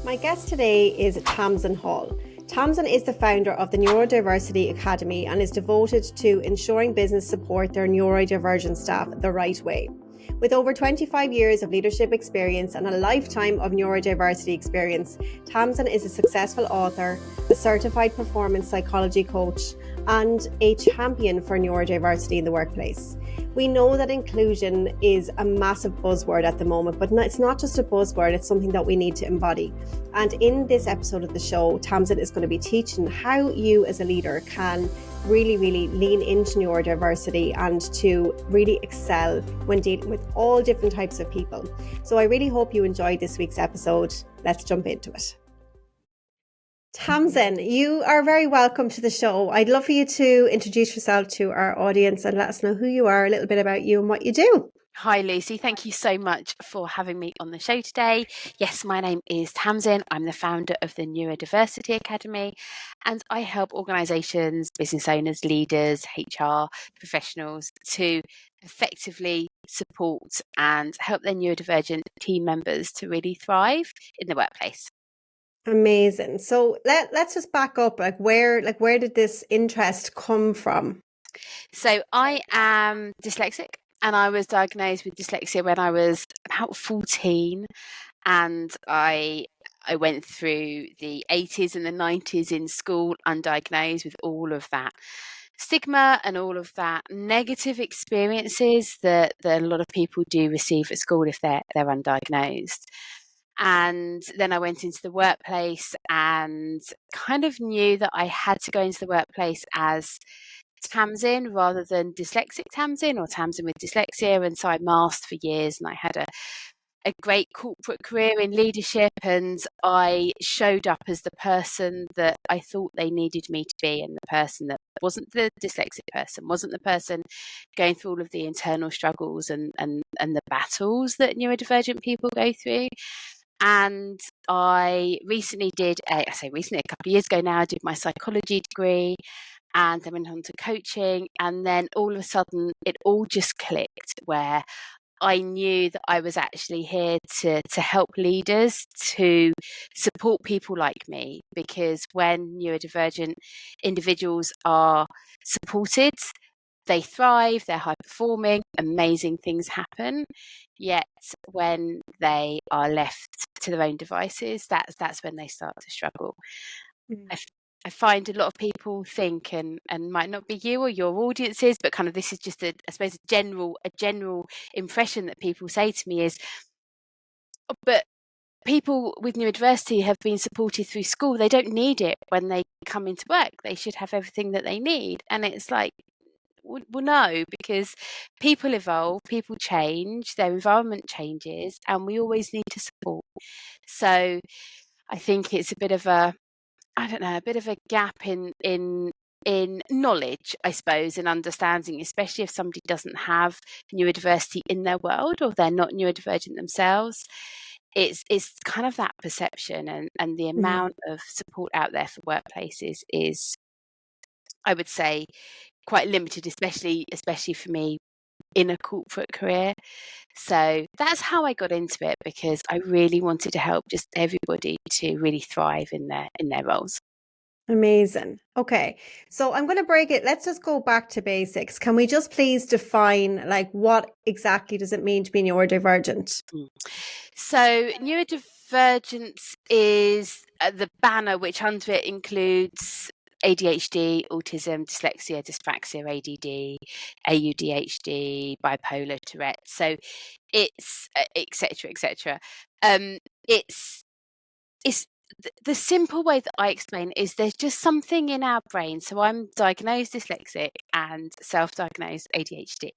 My guest today is Tamzin Hall. Tamzin is the founder of the Neurodiversity Academy and is devoted to ensuring business support their neurodivergent staff the right way. With over 25 years of leadership experience and a lifetime of neurodiversity experience, Tamzin is a successful author, a certified performance psychology coach, and a champion for neurodiversity in the workplace. We know that inclusion is a massive buzzword at the moment, but it's not just a buzzword, it's something that we need to embody. And in this episode of the show, Tamzin is going to be teaching how you as a leader can really lean into neurodiversity and to really excel when dealing with all different types of people. So I really hope you enjoyed this week's episode. Let's jump into it. Tamzin, you are very welcome to the show. I'd love for you to introduce yourself to our audience and let us know who you are, a little bit about you and what you do. Hi Lucy, thank you so much for having me on the show today. Yes, my name is Tamzin. I'm the founder of the Neurodiversity Academy, and I help organisations, business owners, leaders, HR professionals to effectively support and help their neurodivergent team members to really thrive in the workplace. Amazing. So let's just back up. Where did this interest come from? So I am dyslexic, and I was diagnosed with dyslexia when I was about 14, and I went through the 80s and the 90s in school undiagnosed with all of that stigma and all of that negative experiences that a lot of people do receive at school if they're undiagnosed. And then I went into the workplace and kind of knew that I had to go into the workplace as Tamzin rather than dyslexic Tamzin or Tamzin with dyslexia. And so I masked for years, and I had a great corporate career in leadership, and I showed up as the person that I thought they needed me to be, and the person that wasn't the dyslexic person, wasn't the person going through all of the internal struggles and the battles that neurodivergent people go through. And I recently a couple of years ago now, I did my psychology degree, and then went on to coaching. And then all of a sudden, it all just clicked, where I knew that I was actually here to help leaders to support people like me, because when neurodivergent individuals are supported, they thrive, they're high performing, amazing things happen. Yet when they are left to their own devices, that's when they start to struggle. I find a lot of people think, and might not be you or your audiences, but kind of this is just a general impression that people say to me is, but people with neurodiversity have been supported through school. They don't need it when they come into work. They should have everything that they need. And it's like, well, no, because people evolve, people change, their environment changes, and we always need to support. So I think it's a bit of a gap in knowledge, I suppose, and understanding, especially if somebody doesn't have neurodiversity in their world or they're not neurodivergent themselves. It's kind of that perception, and the amount of support out there for workplaces is, I would say, quite limited, especially for me in a corporate career. So that's how I got into it, because I really wanted to help just everybody to really thrive in their roles. Amazing. Okay. So I'm going to break it. Let's just go back to basics. Can we just please define, what exactly does it mean to be neurodivergent? So neurodivergence is the banner, which under it includes ADHD, autism, dyslexia, dyspraxia, ADD, AUDHD, bipolar, Tourette. So it's etc. It's the simple way that I explain is there's just something in our brain. So I'm diagnosed dyslexic and self-diagnosed ADHD.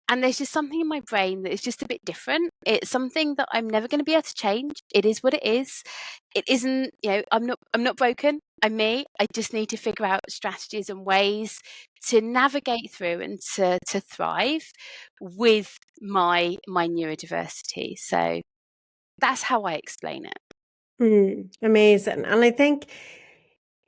And there's just something in my brain that is just a bit different. It's something that I'm never going to be able to change. It is what it is. It isn't, I'm not broken. I'm me. I just need to figure out strategies and ways to navigate through and to thrive with my neurodiversity. So that's how I explain it. Amazing. And I think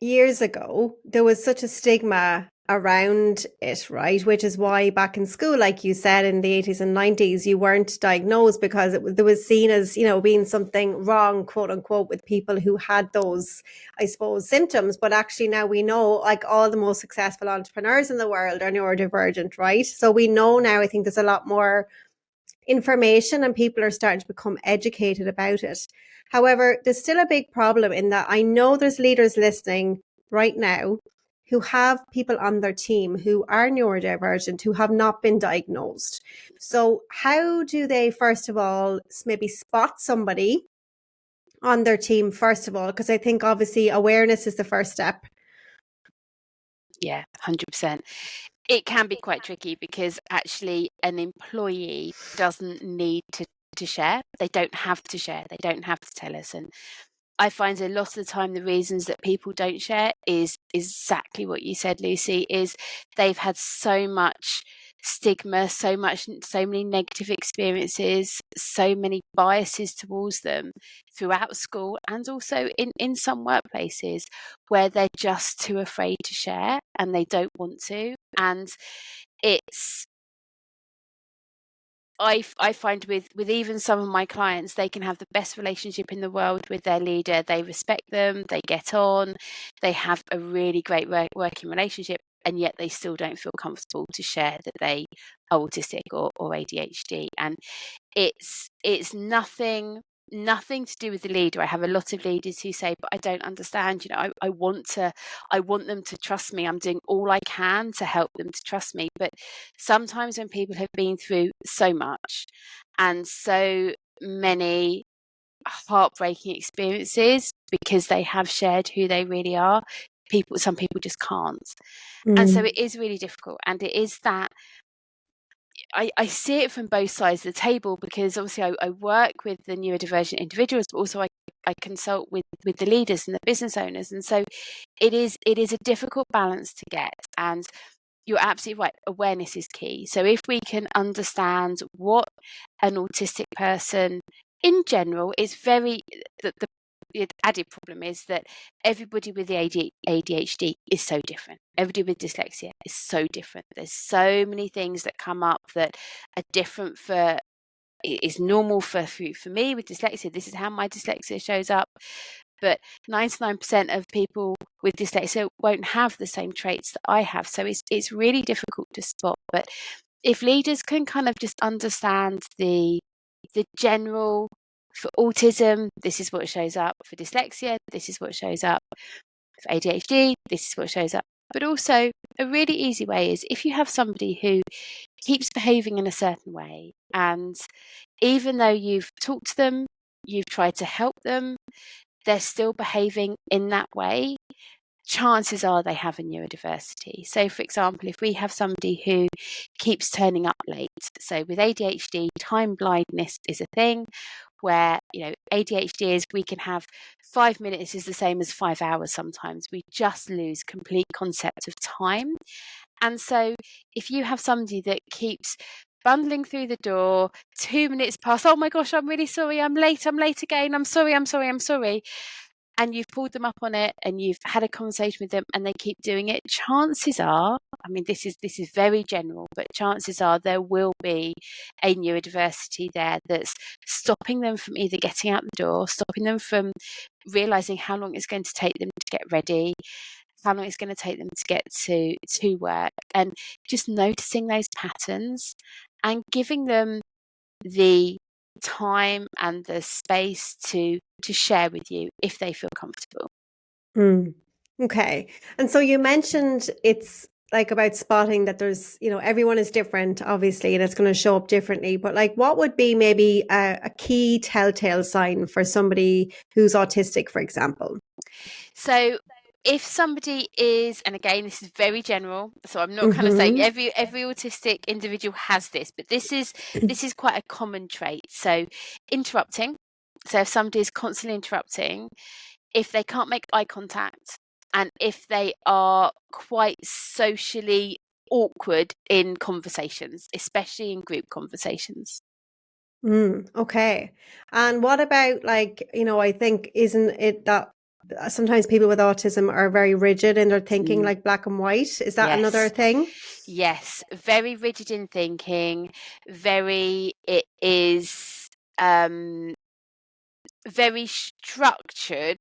years ago, there was such a stigma around it, right? Which is why back in school, like you said, in the 80s and 90s, you weren't diagnosed because there was seen as, being something wrong, quote unquote, with people who had those, I suppose, symptoms. But actually now we know, like, all the most successful entrepreneurs in the world are neurodivergent, right? So we know now, I think there's a lot more information and people are starting to become educated about it. However, there's still a big problem in that I know there's leaders listening right now who have people on their team who are neurodivergent, who have not been diagnosed. So how do they, first of all, maybe spot somebody on their team, first of all? Because I think obviously awareness is the first step. Yeah, 100%. It can be quite tricky because actually an employee doesn't need to share. They don't have to share. They don't have to tell us. And I find a lot of the time the reasons that people don't share is exactly what you said, Lucy, is they've had so much stigma, so many negative experiences, so many biases towards them throughout school and also in some workplaces where they're just too afraid to share and they don't want to. And it's I find with even some of my clients, they can have the best relationship in the world with their leader. They respect them, they get on, they have a really great working relationship, and yet they still don't feel comfortable to share that they are autistic or ADHD. And it's nothing to do with the leader. I have a lot of leaders who say, but I don't understand, I want them to trust me. I'm doing all I can to help them to trust me. But sometimes when people have been through so much and so many heartbreaking experiences because they have shared who they really are, some people just can't. And so it is really difficult. And it is that I see it from both sides of the table because obviously I work with the neurodivergent individuals, but also I consult with the leaders and the business owners. And so it is a difficult balance to get. And you're absolutely right. Awareness is key. So if we can understand what an autistic person in general is the added problem is that everybody with the ADHD is so different. Everybody with dyslexia is so different. There's so many things that come up that are different is normal for me with dyslexia. This is how my dyslexia shows up. But 99% of people with dyslexia won't have the same traits that I have. So it's really difficult to spot. But if leaders can kind of just understand the general, for autism, this is what shows up. For dyslexia, this is what shows up. For ADHD, this is what shows up. But also, a really easy way is if you have somebody who keeps behaving in a certain way, and even though you've talked to them, you've tried to help them, they're still behaving in that way, chances are they have a neurodiversity. So, for example, if we have somebody who keeps turning up late, so with ADHD, time blindness is a thing where, ADHD is we can have 5 minutes is the same as 5 hours sometimes. We just lose complete concept of time. And so if you have somebody that keeps bundling through the door, 2 minutes past, oh my gosh, I'm really sorry, I'm late again, I'm sorry. And you've pulled them up on it and you've had a conversation with them and they keep doing it, chances are, I mean, this is very general, but chances are there will be a neurodiversity there that's stopping them from either getting out the door, stopping them from realizing how long it's going to take them to get ready, how long it's going to take them to get to work, and just noticing those patterns and giving them the time and the space to share with you if they feel comfortable. Okay. And so you mentioned it's like about spotting that there's, everyone is different, obviously, and it's going to show up differently. But like, what would be maybe a key telltale sign for somebody who's autistic, for example? So if somebody is, and again, this is very general, so I'm not kind of saying every autistic individual has this, but this is quite a common trait. So interrupting. So if somebody is constantly interrupting, if they can't make eye contact, and if they are quite socially awkward in conversations, especially in group conversations. Okay. And what about, like, I think, isn't it that sometimes people with autism are very rigid in their thinking, Mm. like black and white. Is that another Yes. thing? Yes, very rigid in thinking, it is very structured.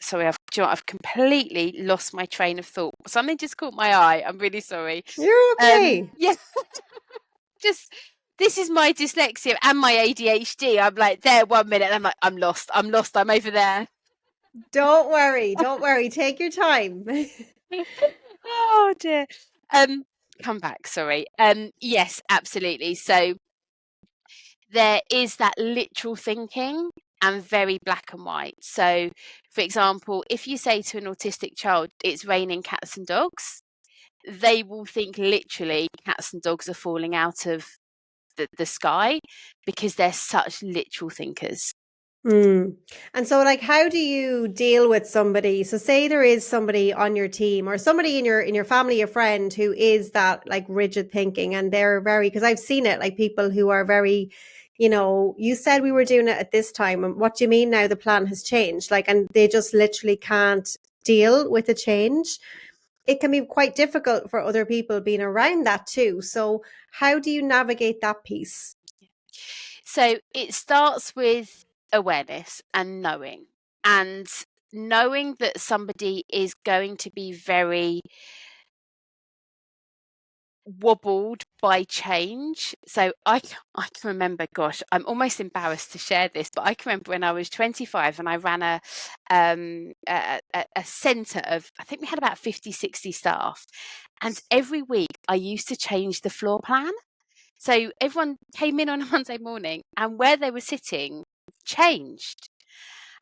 Sorry, do you know what? I've completely lost my train of thought. Something just caught my eye. I'm really sorry. You're okay. Yeah, just this is my dyslexia and my ADHD. I'm like there 1 minute, and I'm like, I'm lost. I'm over there. Don't worry. Take your time. Oh dear. Come back. Sorry. Yes, absolutely. So there is that literal thinking and very black and white. So, for example, if you say to an autistic child, it's raining cats and dogs, they will think literally cats and dogs are falling out of the sky because they're such literal thinkers. Mm. And so, like, how do you deal with somebody? So say there is somebody on your team or somebody in your family, a friend who is that like rigid thinking, and they're very, because I've seen it, like people who are very, you said we were doing it at this time, and what do you mean now the plan has changed? Like, and they just literally can't deal with the change. It can be quite difficult for other people being around that too. So how do you navigate that piece? So it starts with awareness and knowing that somebody is going to be very wobbled by change. So I can remember, gosh, I'm almost embarrassed to share this, but I can remember when I was 25 and I ran a centre of, I think we had about 50, 60 staff. And every week I used to change the floor plan. So everyone came in on a Monday morning and where they were sitting changed.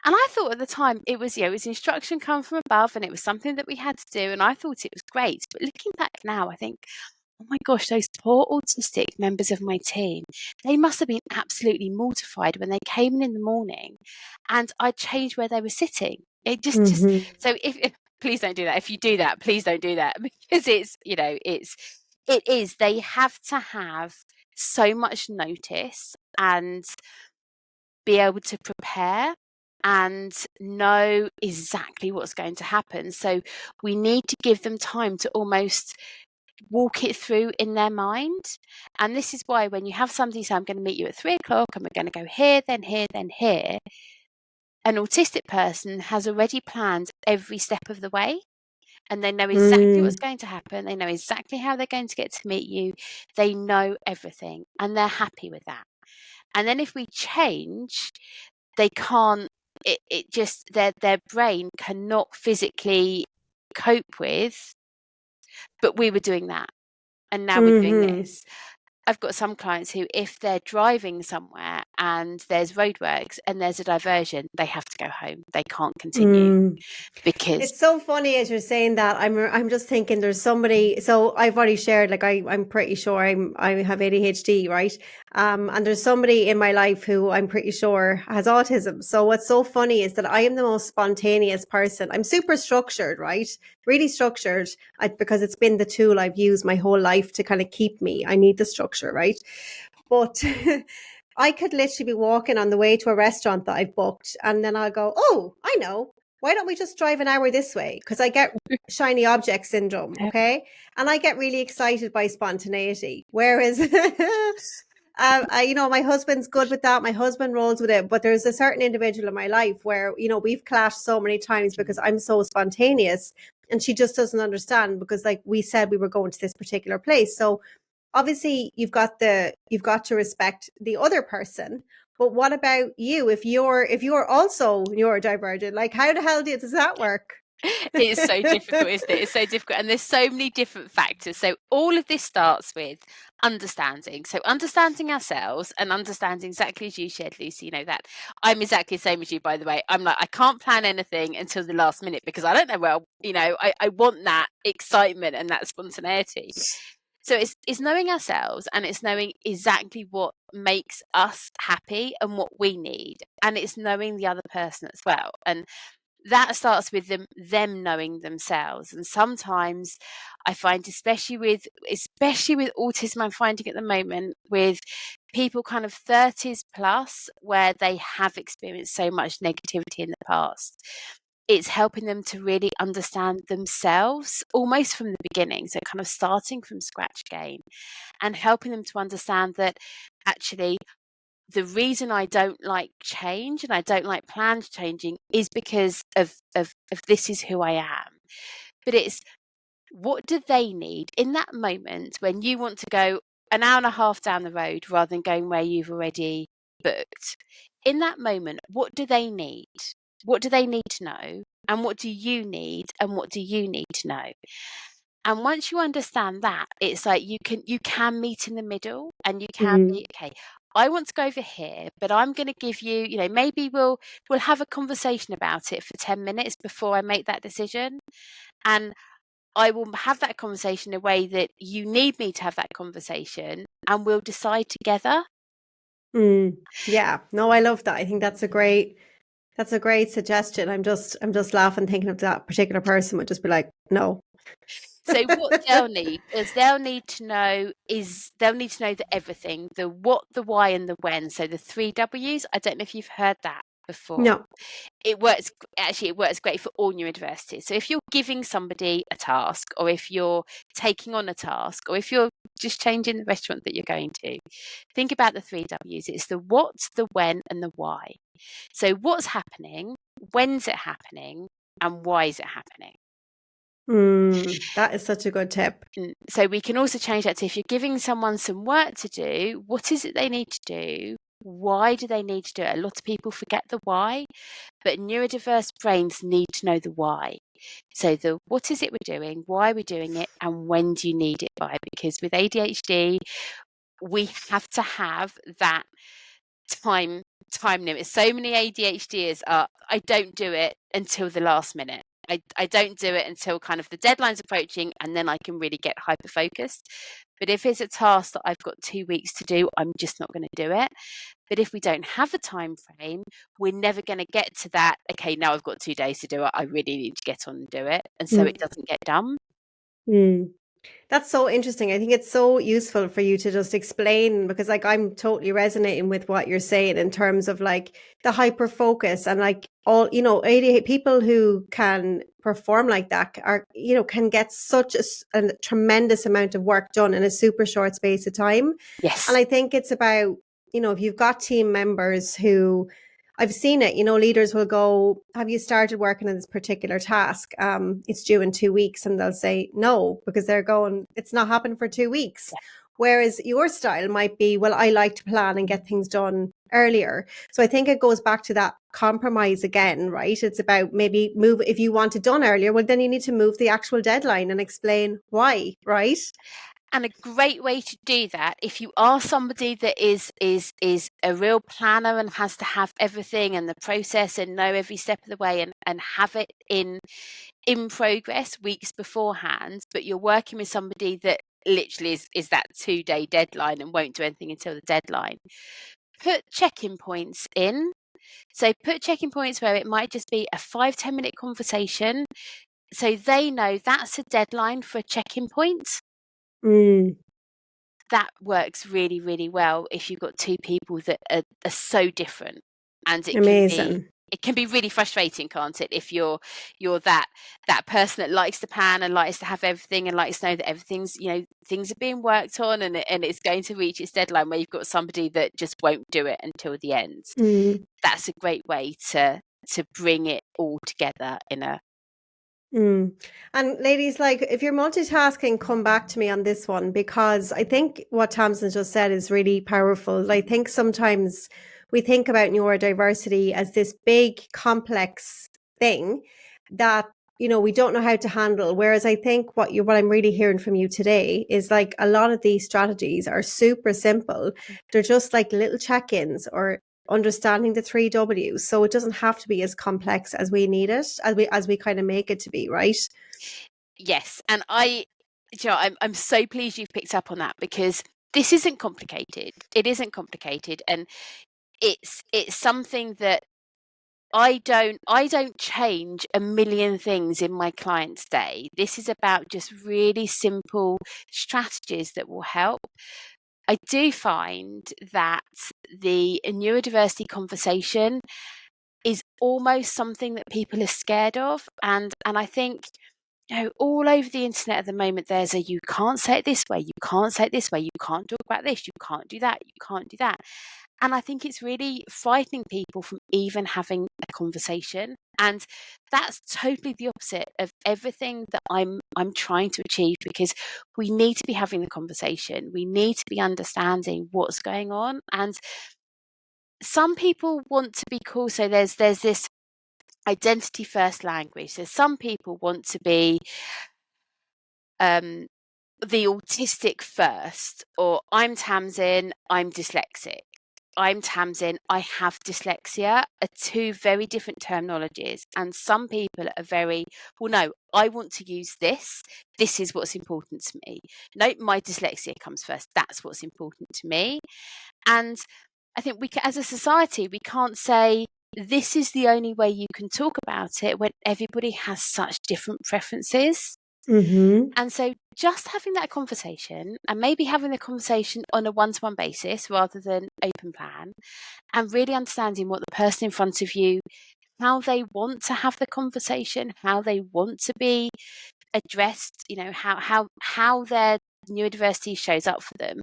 And I thought at the time it was instruction come from above and it was something that we had to do. And I thought it was great. But looking back now, I think, oh my gosh, those poor autistic members of my team, they must have been absolutely mortified when they came in the morning and I changed where they were sitting. It just, so if please don't do that. If you do that, please don't do that because they have to have so much notice and be able to prepare and know exactly what's going to happen. So we need to give them time to almost walk it through in their mind. And this is why when you have somebody say, I'm going to meet you at 3:00 and we're going to go here, then here, then here, an autistic person has already planned every step of the way. And they know exactly what's going to happen. They know exactly how they're going to get to meet you. They know everything and they're happy with that. And then if we change, they can't, it just, their brain cannot physically cope with, but we were doing that. And now we're doing this. I've got some clients who, if they're driving somewhere and there's roadworks and there's a diversion, they have to go home. They can't continue because it's so funny as you're saying that. I'm just thinking there's somebody. So I've already shared, like I'm pretty sure I have ADHD, right? And there's somebody in my life who I'm pretty sure has autism. So what's so funny is that I am the most spontaneous person. I'm super structured, right? Really structured, because it's been the tool I've used my whole life to kind of keep me. I need the structure, right? But I could literally be walking on the way to a restaurant that I've booked, and then I'll go, oh, I know. Why don't we just drive an hour this way? Because I get shiny object syndrome, okay? And I get really excited by spontaneity. Whereas, my husband's good with that. My husband rolls with it. But there's a certain individual in my life where, we've clashed so many times because I'm so spontaneous and she just doesn't understand because, like we said, we were going to this particular place. So obviously you've got to respect the other person. But what about you? If you're also neurodivergent, like how the hell does that work? it's so difficult, isn't it? It's so difficult. And there's so many different factors. So all of this starts with understanding. So understanding ourselves and understanding exactly as you shared, Lucy, that I'm exactly the same as you, by the way. I'm like, I can't plan anything until the last minute because I don't know, I want that excitement and that spontaneity. So it's knowing ourselves and it's knowing exactly what makes us happy and what we need. And it's knowing the other person as well. And that starts with them knowing themselves. And sometimes I find, especially with autism, I'm finding at the moment with people kind of 30s plus, where they have experienced so much negativity in the past, it's helping them to really understand themselves almost from the beginning. So kind of starting from scratch again and helping them to understand that actually the reason I don't like change and I don't like plans changing is because of this is who I am. But it's what do they need in that moment when you want to go an hour and a half down the road rather than going where you've already booked? In that moment, what do they need? What do they need to know? And what do you need? And what do you need to know? And once you understand that, it's like you can meet in the middle and you can be, okay, I want to go over here, but I'm going to give you, maybe we'll have a conversation about it for 10 minutes before I make that decision. And I will have that conversation in a way that you need me to have that conversation and we'll decide together. Yeah, no, I love that. I think that's a great suggestion. I'm just laughing thinking of that particular person would just be like, no. So what they'll need is they'll need to know that everything, the what, the why, and the when. So the 3 W's. I don't know if you've heard that before. No. It works great for all neurodiversity. So if you're giving somebody a task, or if you're taking on a task, or if you're just changing the restaurant that you're going to, think about the 3 W's. It's the what, the when, and the why. So what's happening, when's it happening, and why is it happening? That is such a good tip. So we can also change that to if you're giving someone some work to do, what is it they need to do? Why do they need to do it? A lot of people forget the why, but neurodiverse brains need to know the why. So the what is it we're doing, why are we doing it, and when do you need it by? Because with ADHD, we have to have that time limit. So many ADHDers are, I don't do it until the last minute. I don't do it until kind of the deadline's approaching and then I can really get hyper focused. But if it's a task that I've got 2 weeks to do, I'm just not going to do it. But if we don't have a time frame, we're never going to get to that, okay, now I've got 2 days to do it. I really need to get on and do it. And so it doesn't get done. That's so interesting. I think it's so useful for you to just explain, because like I'm totally resonating with what you're saying in terms of like the hyper focus and like all, ADHD people who can perform like that are, can get such a tremendous amount of work done in a super short space of time. Yes. And I think it's about, if you've got team members who, I've seen it, leaders will go, have you started working on this particular task? It's due in 2 weeks. And they'll say no, because they're going, it's not happened for 2 weeks. Yeah. Whereas your style might be, well, I like to plan and get things done earlier. So I think it goes back to that compromise again, right? It's about maybe if you want it done earlier, well, then you need to move the actual deadline and explain why, right? And a great way to do that, if you are somebody that is a real planner and has to have everything and the process and know every step of the way and have it in progress weeks beforehand, but you're working with somebody that literally is that 2-day deadline and won't do anything until the deadline, put check-in points in. So put check-in points where it might just be a 5-10 minute conversation, so they know that's a deadline for a check-in point. That works really, really well if you've got two people that are so different. And it can be really frustrating, can't it? If you're that person that likes to plan and likes to have everything and likes to know that everything's, things are being worked on and it's going to reach its deadline, where you've got somebody that just won't do it until the end. That's a great way to bring it all together in a And ladies, like if you're multitasking, come back to me on this one, because I think what Tamzin just said is really powerful. I think sometimes we think about neurodiversity as this big, complex thing that, we don't know how to handle. Whereas I think what I'm really hearing from you today is like a lot of these strategies are super simple. They're just like little check-ins or understanding the 3 W's, so it doesn't have to be as complex as we need it, as we kind of make it to be, right? Yes, and I'm so pleased you've picked up on that, because this isn't complicated. It isn't complicated, and it's something that I don't change a million things in my client's day. This is about just really simple strategies that will help. I do find that the neurodiversity conversation is almost something that people are scared of. And I think, all over the internet at the moment, there's you can't say it this way, you can't say it this way, you can't talk about this, you can't do that, you can't do that. And I think it's really frightening people from even having a conversation. And that's totally the opposite of everything that I'm trying to achieve, because we need to be having the conversation. We need to be understanding what's going on. And some people want to be cool. So there's this identity first language. So some people want to be the autistic first, or I'm Tamzin, I'm dyslexic. I'm Tamzin, I have dyslexia, are two very different terminologies. And some people are very, well, no, I want to use this. This is what's important to me. No, my dyslexia comes first. That's what's important to me. And I think as a society, we can't say this is the only way you can talk about it when everybody has such different preferences. Mm-hmm. And so just having that conversation, and maybe having the conversation on a one-to-one basis rather than open plan, and really understanding what the person in front of you, how they want to have the conversation, how they want to be addressed, how their neurodiversity shows up for them.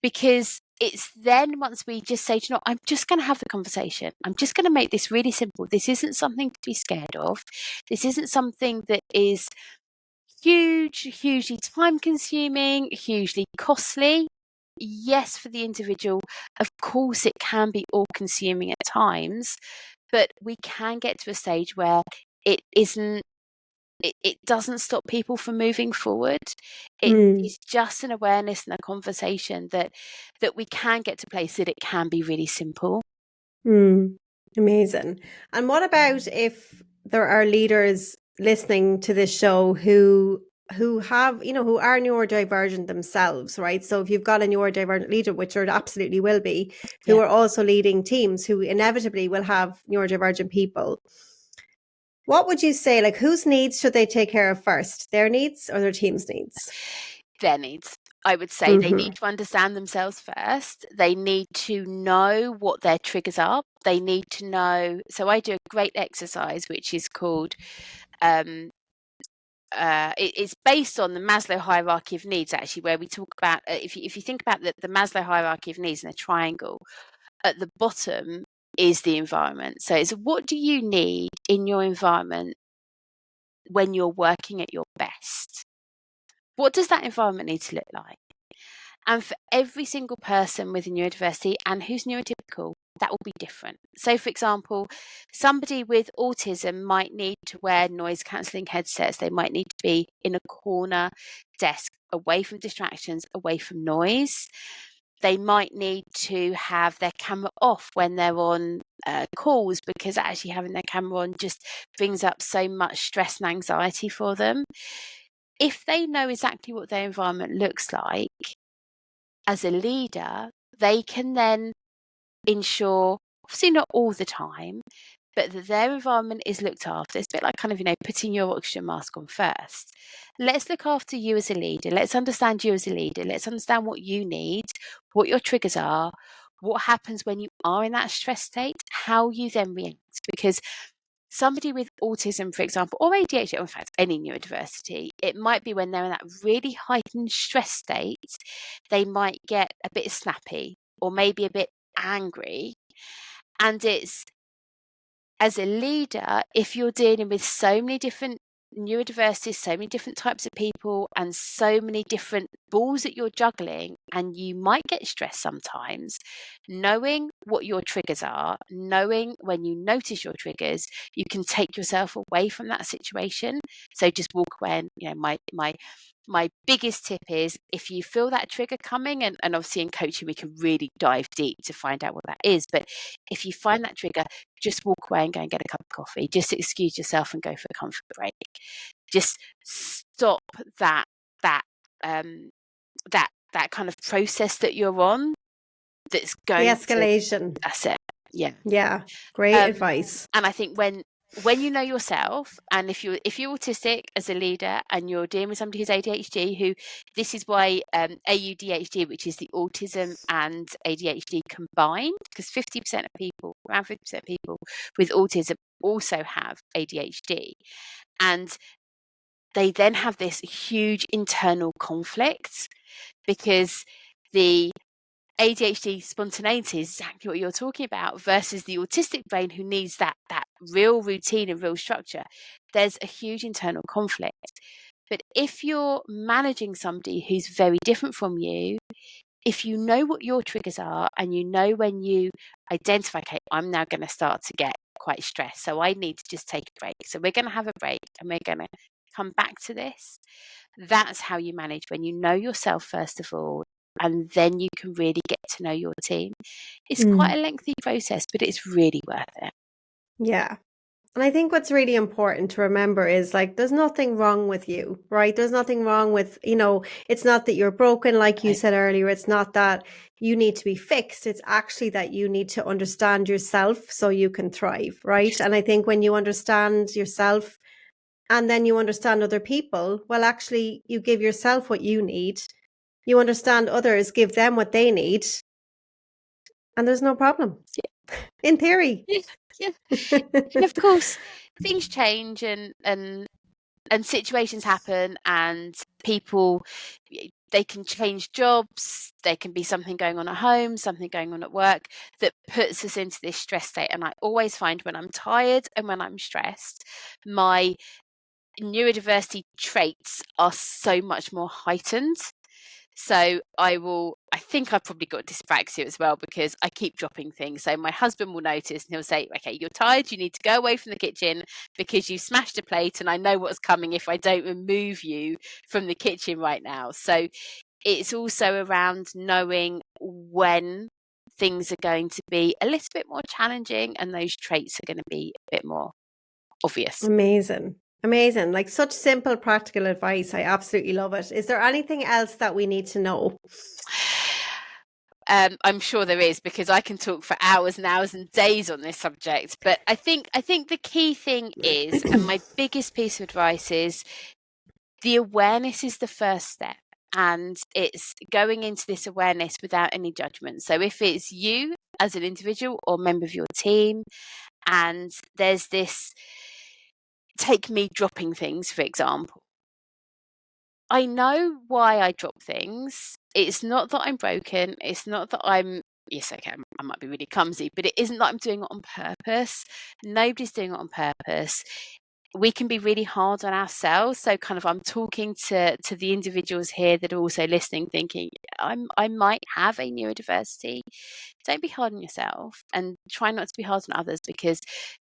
Because it's then once we just say, I'm just going to have the conversation. I'm just going to make this really simple. This isn't something to be scared of. This isn't something that is hugely time consuming, hugely costly. Yes, for the individual, of course, it can be all consuming at times, but we can get to a stage where it doesn't stop people from moving forward. It is just an awareness and a conversation that we can get to a place that it can be really simple. Amazing. And what about if there are leaders listening to this show who have, who are neurodivergent themselves, right? So if you've got a neurodivergent leader, which there absolutely will be, who are also leading teams who inevitably will have neurodivergent people, what would you say, like, whose needs should they take care of first? Their needs or their team's needs? Their needs. I would say they need to understand themselves first. They need to know what their triggers are. They need to know. So I do a great exercise, which is called, it's based on the Maslow hierarchy of needs, actually, where we talk about, if you think about the Maslow hierarchy of needs in a triangle, at the bottom is the environment. So it's what do you need in your environment when you're working at your best? What does that environment need to look like? And for every single person with a neurodiversity and who's neurotypical, that will be different. So, for example, somebody with autism might need to wear noise cancelling headsets. They might need to be in a corner desk, away from distractions, away from noise. They might need to have their camera off when they're on calls, because actually having their camera on just brings up so much stress and anxiety for them. If they know exactly what their environment looks like, as a leader, they can then ensure, obviously not all the time, but that their environment is looked after. It's a bit like kind of, putting your oxygen mask on first. Let's look after you as a leader. Let's understand you as a leader. Let's understand what you need, what your triggers are, what happens when you are in that stress state, how you then react. Because somebody with autism, for example, or ADHD, or in fact, any neurodiversity, it might be when they're in that really heightened stress state, they might get a bit snappy or maybe a bit angry. And it's, as a leader, if you're dealing with so many different neurodiversities, so many different types of people, and so many different balls that you're juggling, and you might get stressed sometimes, knowing what your triggers are, knowing when you notice your triggers, you can take yourself away from that situation. So just walk away. And my biggest tip is, if you feel that trigger coming, and obviously in coaching we can really dive deep to find out what that is, but if you find that trigger, just walk away and go and get a cup of coffee. Just excuse yourself and go for a comfort break. Just stop that kind of process that you're on. That's going the escalation. That's it. Yeah. Yeah. Great advice. And I think when when you know yourself, and if you're autistic as a leader and you're dealing with somebody who's ADHD, who this is why AUDHD, which is the autism and ADHD combined, because 50% of people, around 50% of people with autism also have ADHD, and they then have this huge internal conflict because the ADHD spontaneity is exactly what you're talking about versus the autistic brain who needs that real routine and real structure. There's a huge internal conflict. But if you're managing somebody who's very different from you, if you know what your triggers are and you know when you identify, okay, I'm now going to start to get quite stressed, so I need to just take a break. So we're going to have a break and we're going to come back to this. That's how you manage, when you know yourself first of all, and then you can really get to know your team. It's quite a lengthy process, but it's really worth it. Yeah. And I think what's really important to remember is like, there's nothing wrong with you, right? There's nothing wrong with, it's not that you're broken, like you said earlier. It's not that you need to be fixed. It's actually that you need to understand yourself so you can thrive, right? And I think when you understand yourself and then you understand other people, well, actually, you give yourself what you need. You understand others, give them what they need. And there's no problem. Yeah. In theory. Yeah. And of course, things change and situations happen, and people, they can change jobs. There can be something going on at home, something going on at work that puts us into this stress state. And I always find when I'm tired and when I'm stressed, my neurodiversity traits are so much more heightened. So I think I've probably got dyspraxia as well, because I keep dropping things. So my husband will notice and he'll say, okay, you're tired, you need to go away from the kitchen because you smashed a plate and I know what's coming if I don't remove you from the kitchen right now. So it's also around knowing when things are going to be a little bit more challenging and those traits are going to be a bit more obvious. Amazing. Like such simple, practical advice. I absolutely love it. Is there anything else that we need to know? I'm sure there is, because I can talk for hours and hours and days on this subject. But I think the key thing is, and my biggest piece of advice is, the awareness is the first step. And it's going into this awareness without any judgment. So if it's you as an individual or member of your team, and there's this, take me dropping things, for example. I know why I drop things. It's not that I'm broken. It's not that yes, okay, I might be really clumsy, but it isn't that I'm doing it on purpose. Nobody's doing it on purpose. We can be really hard on ourselves. So kind of, I'm talking to the individuals here that are also listening, thinking, I might have a neurodiversity. Don't be hard on yourself, and try not to be hard on others, because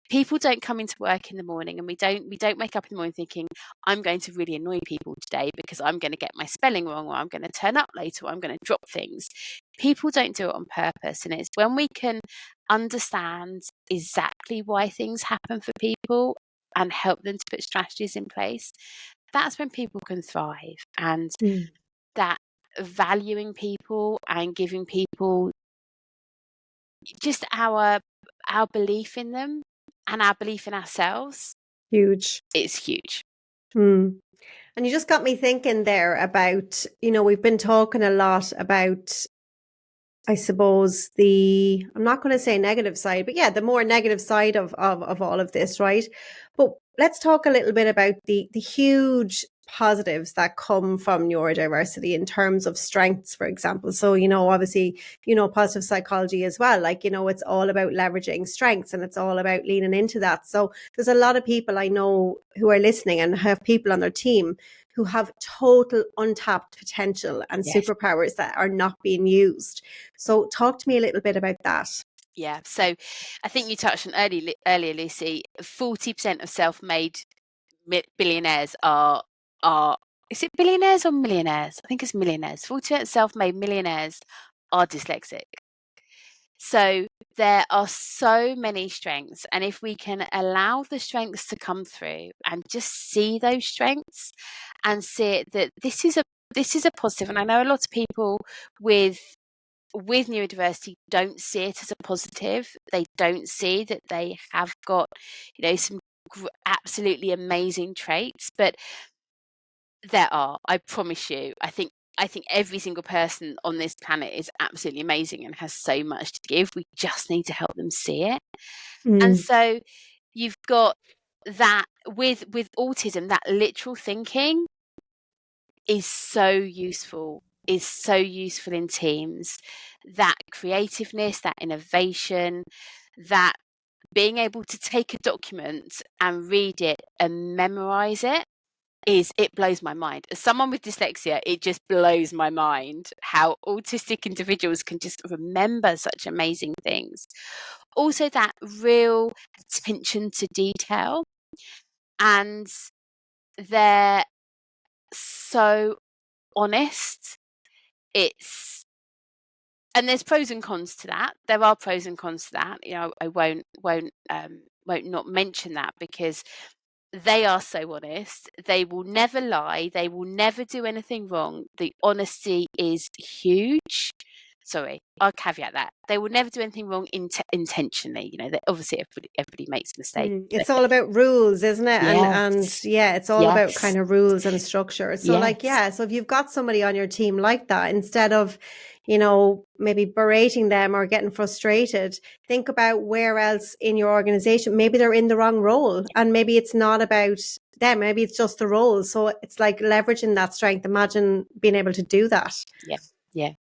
people don't come into work in the morning, and we don't wake up in the morning thinking, I'm going to really annoy people today because I'm going to get my spelling wrong, or I'm going to turn up late, or I'm going to drop things. People don't do it on purpose. And it's when we can understand exactly why things happen for people and help them to put strategies in place, that's when people can thrive. And that valuing people and giving people just our belief in them and our belief in ourselves. Huge. It's huge. And you just got me thinking there about, we've been talking a lot about, I suppose, I'm not going to say negative side, but yeah, the more negative side of all of this, right? But let's talk a little bit about the huge positives that come from neurodiversity in terms of strengths, for example. So, obviously, positive psychology as well. Like, it's all about leveraging strengths, and it's all about leaning into that. So there's a lot of people I know who are listening and have people on their team who have total untapped potential and superpowers that are not being used. So talk to me a little bit about that. Yeah. So I think you touched on earlier, Lucy, 40% of self-made billionaires are, is it billionaires or millionaires? I think it's millionaires. 40% of self-made millionaires are dyslexic. So there are so many strengths. And if we can allow the strengths to come through and just see those strengths and see that this is a positive. And I know a lot of people with neurodiversity don't see it as a positive. They don't see that they have got, some absolutely amazing traits, but I promise you, I think every single person on this planet is absolutely amazing and has so much to give. We just need to help them see it. And so you've got that with autism, that literal thinking is so useful in teams. That creativeness, that innovation, that being able to take a document and read it and memorize it, it blows my mind. As someone with dyslexia, it just blows my mind how autistic individuals can just remember such amazing things. Also, that real attention to detail, and they're so honest. And there's pros and cons to that. There are pros and cons to that. I won't not mention that, because they are so honest. They will never lie. They will never do anything wrong. The honesty is huge. Sorry, I'll caveat that. They will never do anything wrong intentionally. Obviously everybody makes mistakes. It's all about rules, isn't it? Yes. And it's all about kind of rules and structure. So so if you've got somebody on your team like that, instead of, maybe berating them or getting frustrated, think about where else in your organization, maybe they're in the wrong role, and maybe it's not about them, maybe it's just the role. So it's like leveraging that strength. Imagine being able to do that. Yeah.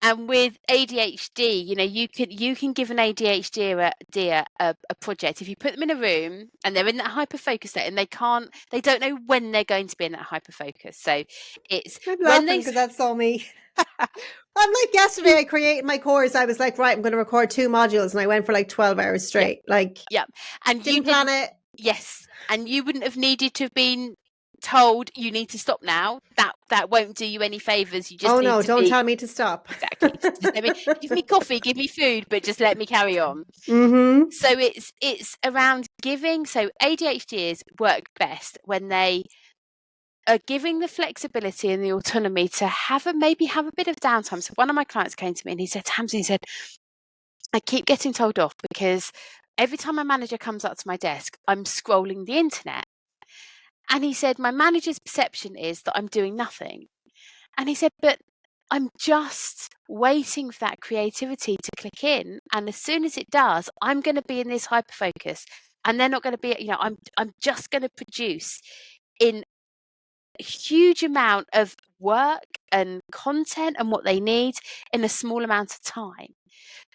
And with ADHD, you can give an ADHD a project. If you put them in a room and they're in that hyperfocus state, and they don't know when they're going to be in that hyperfocus. So it's I'm laughing because that's all me. I'm like, yesterday I created my course. I was like, right, I'm going to record 2 modules, and I went for like 12 hours straight. And didn't plan it. Yes, and you wouldn't have needed to have been told you need to stop now. That won't do you any favors. You just don't tell me to stop. Exactly. Just give me coffee, give me food, but just let me carry on. So it's around giving. So ADHDers work best when they are giving the flexibility and the autonomy to maybe have a bit of downtime. So one of my clients came to me and he said, Tamzin, I keep getting told off because every time my manager comes up to my desk, I'm scrolling the internet. And he said, my manager's perception is that I'm doing nothing. And he said, but I'm just waiting for that creativity to click in. And as soon as it does, I'm going to be in this hyperfocus. And they're not going to be, I'm just going to produce in a huge amount of work and content and what they need in a small amount of time.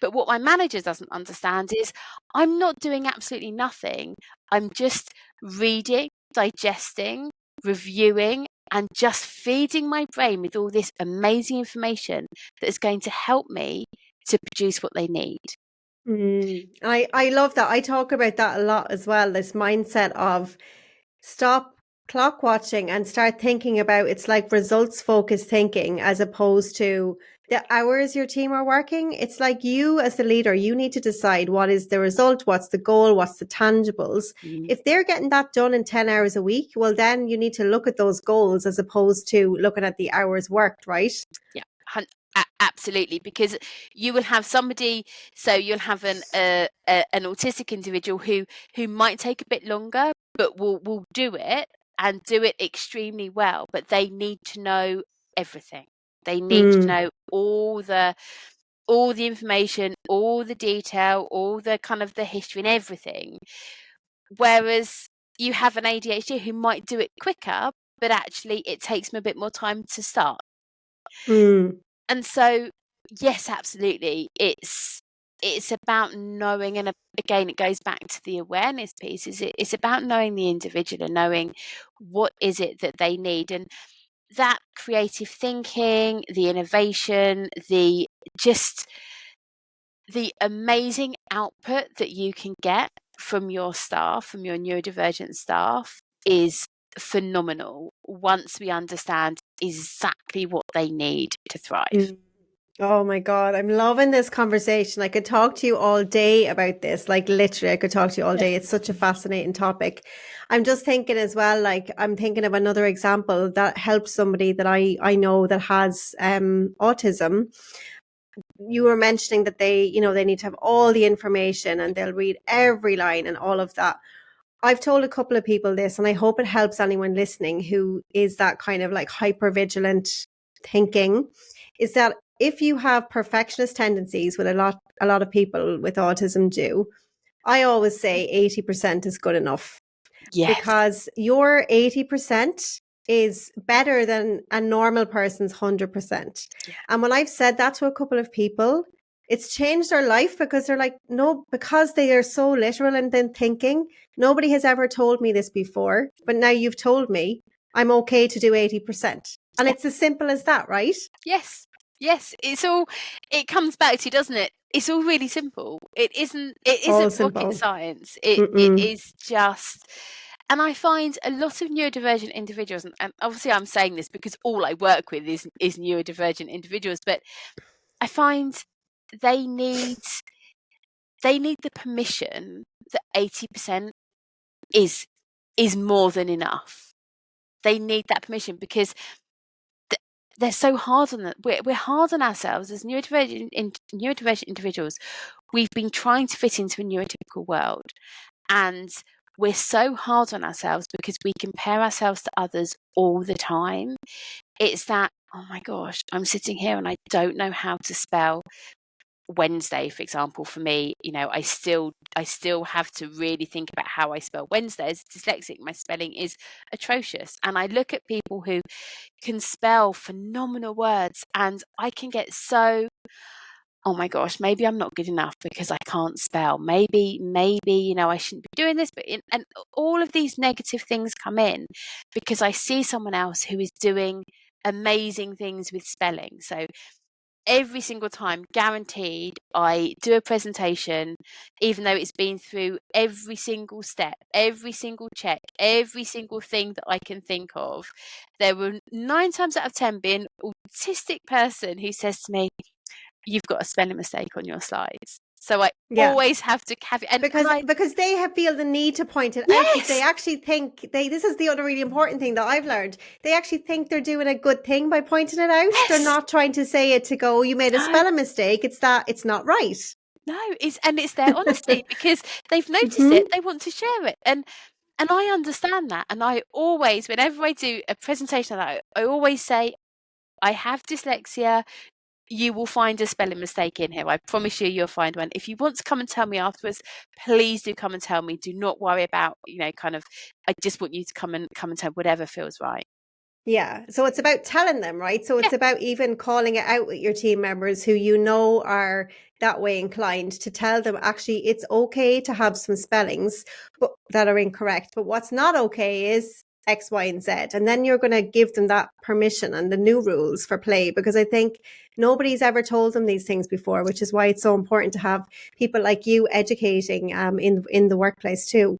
But what my manager doesn't understand is I'm not doing absolutely nothing. I'm just reading, digesting, reviewing, and just feeding my brain with all this amazing information that is going to help me to produce what they need. I love that. I talk about that a lot as well, this mindset of stop clock watching and start thinking about, it's like results focused thinking, as opposed to the hours your team are working. It's like, you as the leader, you need to decide what is the result, what's the goal, what's the tangibles. If they're getting that done in 10 hours a week, well, then you need to look at those goals as opposed to looking at the hours worked, right? Yeah. Absolutely, because you will have somebody, so you'll have an autistic individual who might take a bit longer, but will do it and do it extremely well. But they need to know everything. They need to know all the information, all the detail, all the kind of the history and everything. Whereas you have an ADHD who might do it quicker, but actually it takes them a bit more time to start. And so, yes, absolutely. It's about knowing, and again, it goes back to the awareness piece. It's about knowing the individual and knowing what is it that they need, and that creative thinking, the innovation, the amazing output that you can get from your staff, from your neurodivergent staff, is phenomenal once we understand exactly what they need to thrive. Oh my God, I'm loving this conversation. I could talk to you all day about this. Like, literally, I could talk to you all day. It's such a fascinating topic. I'm just thinking as well, like, I'm thinking of another example that helps somebody that I know that has autism. You were mentioning that they need to have all the information and they'll read every line and all of that. I've told a couple of people this, and I hope it helps anyone listening who is that kind of like hyper-vigilant thinking, is that if you have perfectionist tendencies, what a lot of people with autism do, I always say 80% is good enough, Yes. because your 80% is better than a normal person's 100%. Yeah. And when I've said that to a couple of people, it's changed their life, because they're like, no, because they are so literal and then thinking, nobody has ever told me this before, but now you've told me I'm okay to do 80%. And it's as simple as that, right? Yes. It comes back to, doesn't it? It's all really simple. It isn't Simple. rocket science. It is just, and I find a lot of neurodivergent individuals, and obviously I'm saying this because all I work with is neurodivergent individuals, but I find they need the permission that 80% is more than enough. They need that permission, because they're so hard on that. We're hard on ourselves as neurodivergent individuals. We've been trying to fit into a neurotypical world, and we're so hard on ourselves because we compare ourselves to others all the time. It's that, oh my gosh, I'm sitting here and I don't know how to spell Wednesday, for example. For me, I still have to really think about how I spell Wednesday. As dyslexic, my spelling is atrocious, and I look at people who can spell phenomenal words, and I can get so, oh my gosh, maybe I'm not good enough because I can't spell. Maybe I shouldn't be doing this. And all of these negative things come in because I see someone else who is doing amazing things with spelling. So every single time, guaranteed, I do a presentation, even though it's been through every single step, every single check, every single thing that I can think of, there will 9 times out of 10 be an autistic person who says to me, "You've got a spelling mistake on your slides." So I always have to caveat, because they feel the need to point it out, because they actually think this is the other really important thing that I've learned. They actually think they're doing a good thing by pointing it out. They're not trying to say it to go, you made a spelling mistake. It's that it's not right. No, it's their honesty, because they've noticed it. They want to share it, and I understand that. And I always, whenever I do a presentation like that, I always say, I have dyslexia. You will find a spelling mistake in here. I promise you'll find one. If you want to come and tell me afterwards, please do come and tell me. Do not worry about, I just want you to come and tell whatever feels right. Yeah. So it's about telling them, right? So it's about even calling it out with your team members who are that way inclined, to tell them, actually, it's okay to have some spellings that are incorrect. But what's not okay is X, Y, and Z. And then you're going to give them that permission and the new rules for play, because I think nobody's ever told them these things before, which is why it's so important to have people like you educating in the workplace too.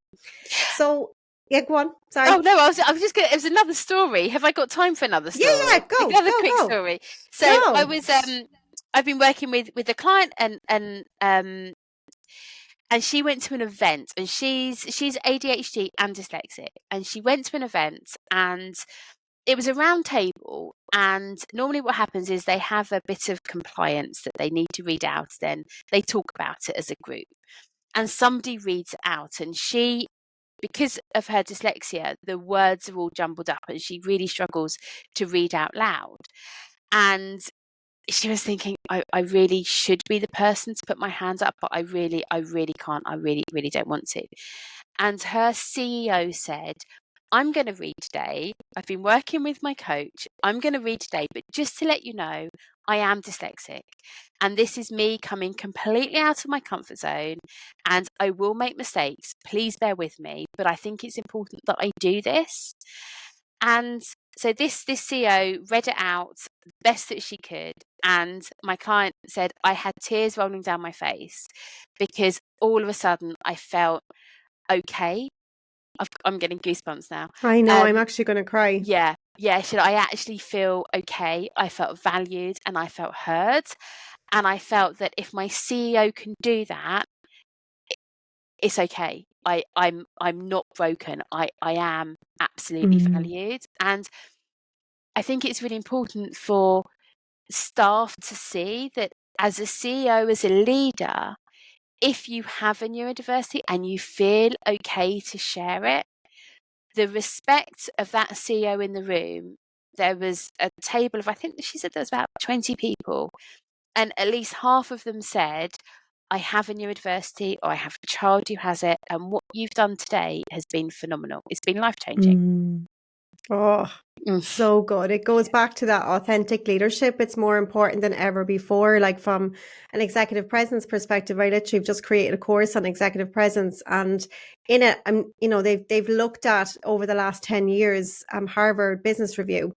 So yeah, go on. Sorry. Oh no, I was just going. It was another story. Have I got time for another story? Yeah, go. Another quick story. So I was I've been working with a client, and she went to an event, and she's ADHD and dyslexic, and she went to an event, and it was a round table, and normally what happens is they have a bit of compliance that they need to read out, then they talk about it as a group, and somebody reads it out, and she, because of her dyslexia, the words are all jumbled up and she really struggles to read out loud. And she was thinking, I really should be the person to put my hands up, but I really can't. I really don't want to. And her CEO said, I'm going to read today. I've been working with my coach. I'm going to read today, but just to let you know, I am dyslexic. And this is me coming completely out of my comfort zone, and I will make mistakes. Please bear with me, but I think it's important that I do this. And so this CEO read it out the best that she could. And my client said, I had tears rolling down my face because all of a sudden I felt okay. I'm getting goosebumps now. I know, I'm actually going to cry. Yeah. I actually feel okay. I felt valued and I felt heard. And I felt that if my CEO can do that, it's okay. I'm not broken. I am absolutely valued. And I think it's really important for staff to see that as a CEO, as a leader, if you have a neurodiversity and you feel okay to share it, the respect of that CEO in the room, there was a table of, I think she said there was about 20 people, and at least half of them said, I have a neurodiversity or I have a child who has it, and what you've done today has been phenomenal. It's been life-changing. Oh, so good. It goes back to that authentic leadership. It's more important than ever before. Like from an executive presence perspective, I literally have just created a course on executive presence, and in it, they've looked at over the last 10 years, Harvard Business Review,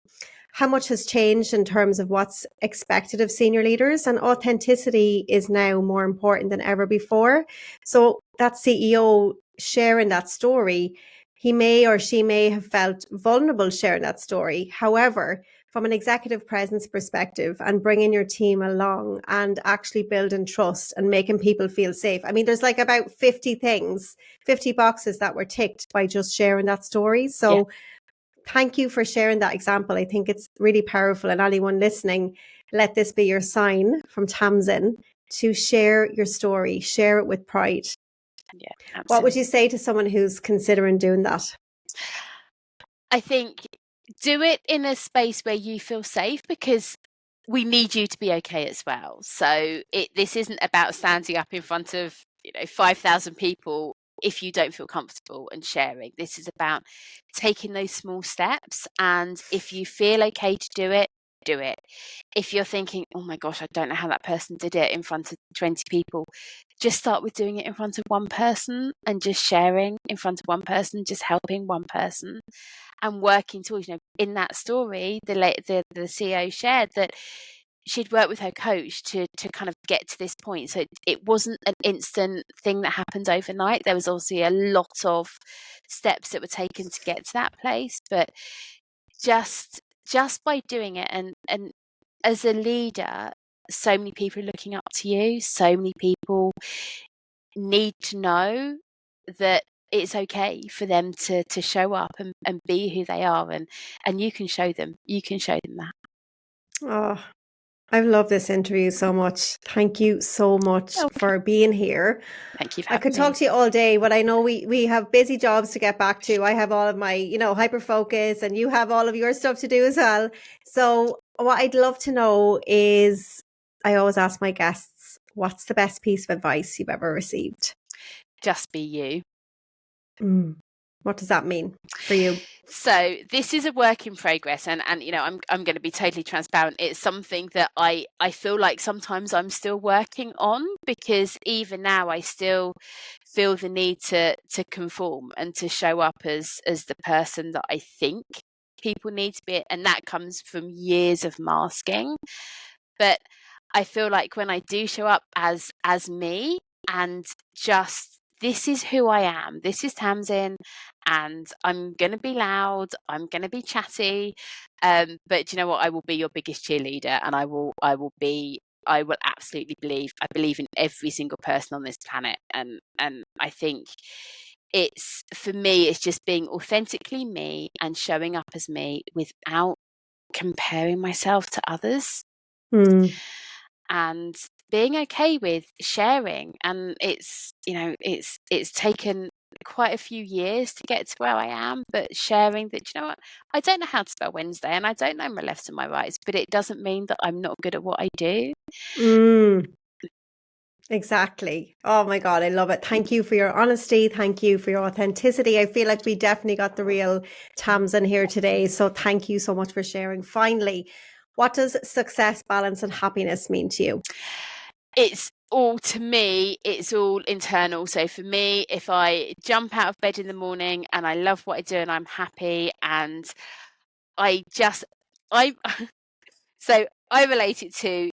how much has changed in terms of what's expected of senior leaders, and authenticity is now more important than ever before. So that CEO sharing that story, he may or she may have felt vulnerable sharing that story. However, from an executive presence perspective and bringing your team along and actually building trust and making people feel safe. I mean, there's like about 50 boxes that were ticked by just sharing that story. So thank you for sharing that example. I think it's really powerful. And anyone listening, let this be your sign from Tamzin to share your story, share it with pride. Yeah, absolutely. What would you say to someone who's considering doing that? I think do it in a space where you feel safe, because we need you to be okay as well. So this isn't about standing up in front of 5,000 people if you don't feel comfortable and sharing. This is about taking those small steps, and if you feel okay to do it, do it. If you're thinking, oh my gosh, I don't know how that person did it in front of 20 people, just start with doing it in front of one person and just sharing in front of one person, just helping one person and working towards, in that story, the CEO shared that she'd worked with her coach to kind of get to this point. So it wasn't an instant thing that happened overnight. There was obviously a lot of steps that were taken to get to that place, but just by doing it, and as a leader, so many people are looking up to you. So many people need to know that it's okay for them to show up and be who they are, and you can show them that. Oh, I love this interview so much. Thank you so much for being here. Thank you for I could having me. talk to you all day, but I know we have busy jobs to get back to. I have all of my, hyper focus, and you have all of your stuff to do as well. So what I'd love to know is, I always ask my guests, what's the best piece of advice you've ever received? Just be you. What does that mean for you? So this is a work in progress, and I'm going to be totally transparent. It's something that I feel like sometimes I'm still working on, because even now I still feel the need to conform and to show up as the person that I think people need to be, and that comes from years of masking. But I feel like when I do show up as me, and just, this is who I am, this is Tamzin, and I'm going to be loud, I'm going to be chatty, but you know what, I will be your biggest cheerleader, and I will absolutely believe in every single person on this planet, and I think for me it's just being authentically me and showing up as me without comparing myself to others. And being okay with sharing. And it's taken quite a few years to get to where I am, but sharing that, you know what, I don't know how to spell Wednesday, and I don't know my lefts and my rights, but it doesn't mean that I'm not good at what I do. Exactly. Oh my God, I love it. Thank you for your honesty. Thank you for your authenticity. I feel like we definitely got the real Tamzin here today. So thank you so much for sharing. Finally, what does success, balance, and happiness mean to you? To me, it's all internal. So for me, if I jump out of bed in the morning and I love what I do and I'm happy, and so I relate it to,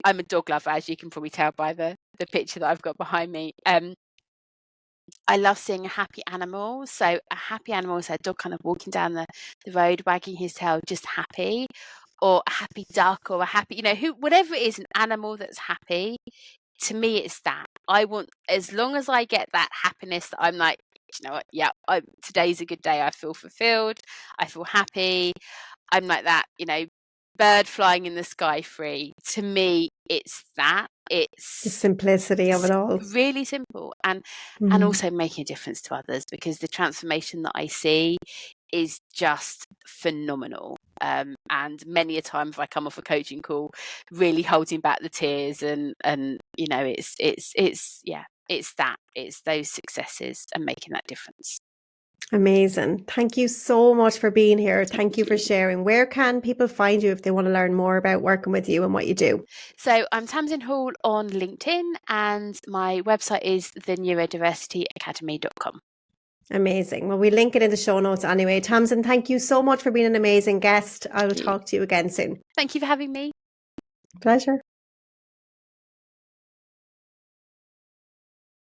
I'm a dog lover, as you can probably tell by the picture that I've got behind me. I love seeing a happy animal. So a happy animal is a dog kind of walking down the road, wagging his tail, just happy, or a happy duck, or a happy, whatever it is, an animal that's happy. To me, it's that. I want, as long as I get that happiness, that I'm like, you know what, yeah, today's a good day. I feel fulfilled. I feel happy. I'm like that, bird flying in the sky free. To me, it's that. it's The simplicity of it all. really simple, and also making a difference to others, because the transformation that I see is just phenomenal. And many a time if I come off a coaching call really holding back the tears, and it's those successes and making that difference. Amazing. Thank you so much for being here. Thank you for sharing. Where can people find you if they want to learn more about working with you and what you do? So I'm Tamzin Hall on LinkedIn, and my website is the neurodiversityacademy.com. Amazing. Well, we link it in the show notes anyway. Tamzin, thank you so much for being an amazing guest. I will talk to you again soon. Thank you for having me. Pleasure.